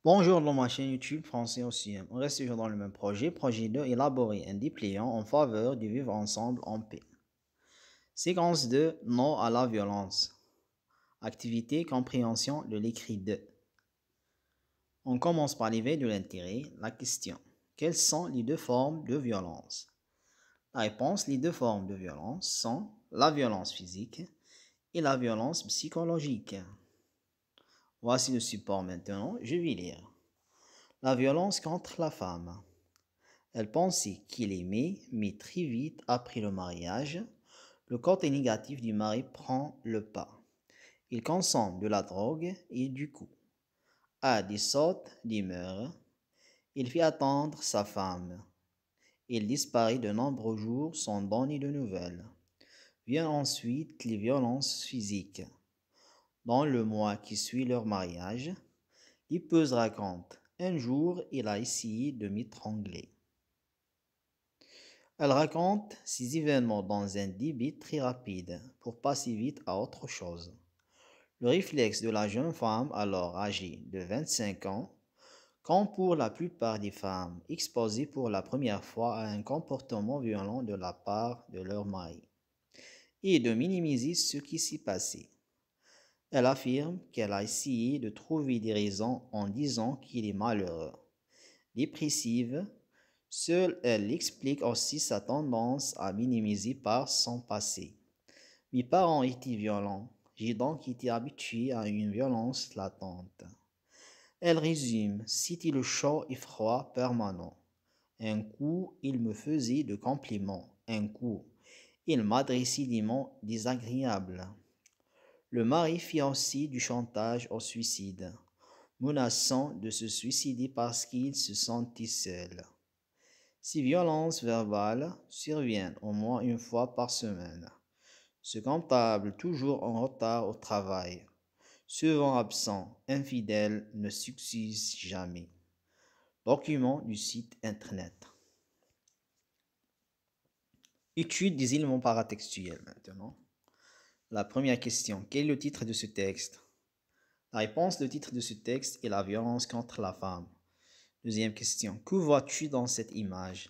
Bonjour dans ma chaîne YouTube Français OCM. On reste toujours dans le même projet. Projet 2, élaborer un dépliant en faveur du vivre ensemble en paix. Séquence 2, non à la violence. Activité, compréhension de l'écrit 2. On commence par l'éveil de l'intérêt. La question. Quelles sont les deux formes de violence? La réponse, les deux formes de violence sont la violence physique et la violence psychologique. Voici le support maintenant, je vais lire. La violence contre la femme. Elle pensait qu'il aimait, mais très vite après le mariage, le côté négatif du mari prend le pas. Il consomme de la drogue et du coup a des sautes d'humeur. Il fait attendre sa femme. Il disparaît de nombreux jours sans donner de nouvelles. Viennent ensuite les violences physiques. Dans le mois qui suit leur mariage, l'épouse raconte: un jour, il a essayé de m'étrangler. Elle raconte ces événements dans un débit très rapide pour passer vite à autre chose. Le réflexe de la jeune femme alors âgée de 25 ans, comme pour la plupart des femmes exposées pour la première fois à un comportement violent de la part de leur mari, est de minimiser ce qui s'est passé. Elle affirme qu'elle a essayé de trouver des raisons en disant qu'il est malheureux, dépressive. Seule elle explique aussi sa tendance à minimiser par son passé. Mes parents étaient violents, j'ai donc été habituée à une violence latente. Elle résume: c'était le chaud et froid permanent. Un coup, il me faisait de compliments. Un coup, il m'adressait des mots désagréables. Le mari fit aussi du chantage au suicide, menaçant de se suicider parce qu'il se sentait seul. Ces violences verbales surviennent au moins une fois par semaine. Ce comptable toujours en retard au travail, souvent absent, infidèle, ne succède jamais. Document du site internet. Étude des éléments paratextuels maintenant. La première question. Quel est le titre de ce texte? La réponse, le titre de ce texte est la violence contre la femme. Deuxième question. Que vois-tu dans cette image?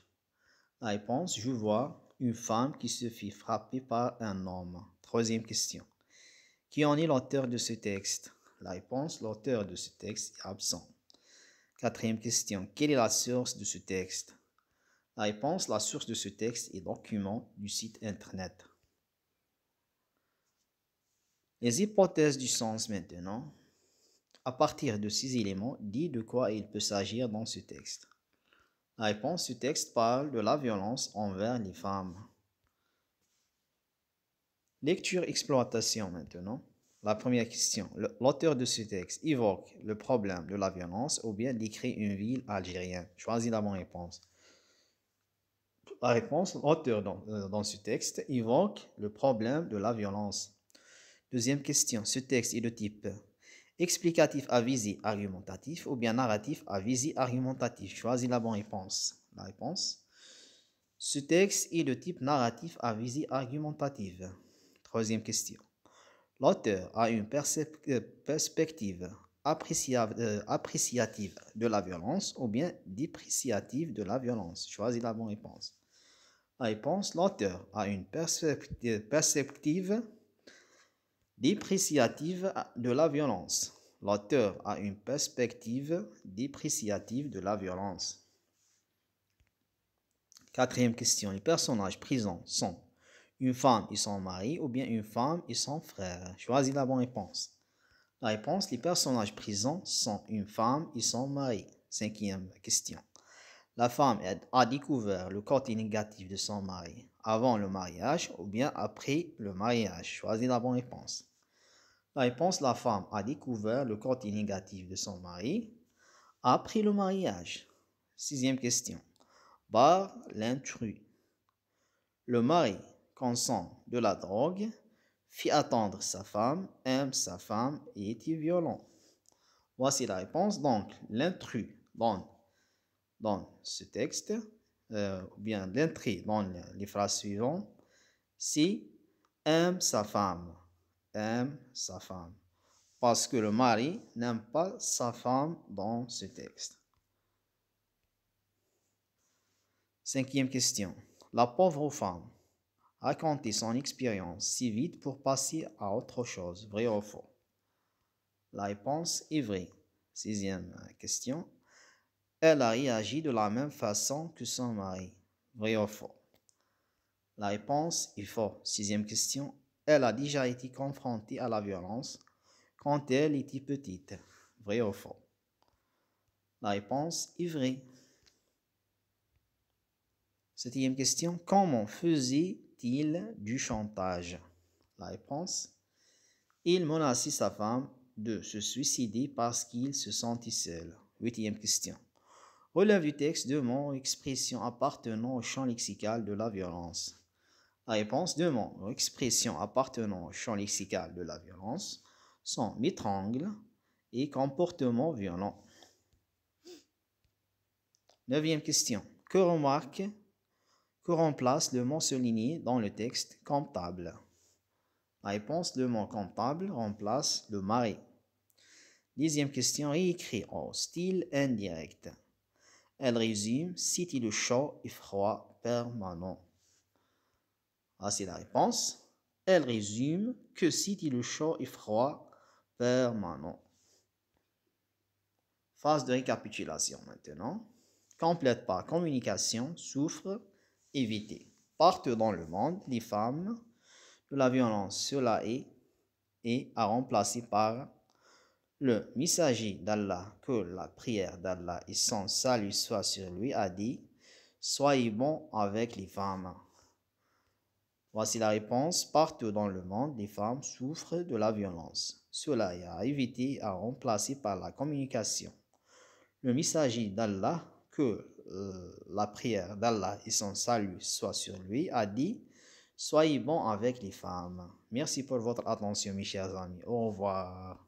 La réponse, je vois une femme qui se fait frapper par un homme. Troisième question. Qui en est l'auteur de ce texte? La réponse, l'auteur de ce texte est absent. Quatrième question. Quelle est la source de ce texte? La réponse, la source de ce texte est document du site internet. Les hypothèses du sens maintenant. À partir de ces éléments, dis de quoi il peut s'agir dans ce texte. La réponse, ce texte parle de la violence envers les femmes. Lecture-exploitation maintenant. La première question. L'auteur de ce texte évoque le problème de la violence ou bien décrit une ville algérienne. Choisis la bonne réponse. La réponse, l'auteur dans ce texte évoque le problème de la violence. Deuxième question. Ce texte est de type explicatif à visée argumentatif ou bien narratif à visée argumentatif. Choisis la bonne réponse. La réponse. Ce texte est de type narratif à visée argumentative. Troisième question. L'auteur a une perspective appréciative de la violence ou bien dépréciative de la violence. Choisis la bonne réponse. La réponse, l'auteur a une perspective dépréciative de la violence. L'auteur a une perspective dépréciative de la violence. Quatrième question. Les personnages présents sont une femme et son mari ou bien une femme et son frère. Choisis la bonne réponse. La réponse, les personnages présents sont une femme et son mari. Cinquième question. La femme a découvert le côté négatif de son mari avant le mariage ou bien après le mariage. Choisis la bonne réponse. La réponse, la femme a découvert le côté négatif de son mari après le mariage. Sixième question. Par l'intrus. Le mari consomme de la drogue, fit attendre sa femme, aime sa femme et était violent. Voici la réponse. Donc, l'intrus dans ce texte, ou bien l'intrus dans les phrases suivantes, c'est aime sa femme, aime sa femme. parce que le mari n'aime pas sa femme dans ce texte. Cinquième question. La pauvre femme a raconté son expérience si vite pour passer à autre chose, vrai ou faux? La réponse est vraie. Sixième question. Elle a réagi de la même façon que son mari, vrai ou faux? La réponse est faux. Sixième question. Elle a déjà été confrontée à la violence quand elle était petite, vrai ou faux? La réponse est vraie. Septième question. Comment faisait-il du chantage? La réponse. Il menaçait sa femme de se suicider parce qu'il se sentait seul. Huitième question. Relève du texte deux mots ou expressions appartenant au champ lexical de la violence. La réponse deux mots ou expressions appartenant au champ lexical de la violence sont m'étrangle et comportement violent. Neuvième question. Que remplace le mot souligné dans le texte comptable? La réponse, le mot comptable remplace le mari. Dixième question, réécrit en style indirect. Elle résume, cite le chaud et froid permanent. Voici la réponse. Elle résume que cite le chaud et froid permanent. Phase de récapitulation maintenant. Complète par communication, souffre, éviter. Partout dans le monde, les femmes de la violence sur la haie est à remplacer par le messager d'Allah, que la prière d'Allah et son salut soit sur lui, a dit « Soyez bons avec les femmes ». Voici la réponse. Partout dans le monde, les femmes souffrent de la violence. Cela est à éviter, à remplacer par la communication. Le messager d'Allah, que la prière d'Allah et son salut soient sur lui, a dit « Soyez bons avec les femmes ». Merci pour votre attention, mes chers amis. Au revoir.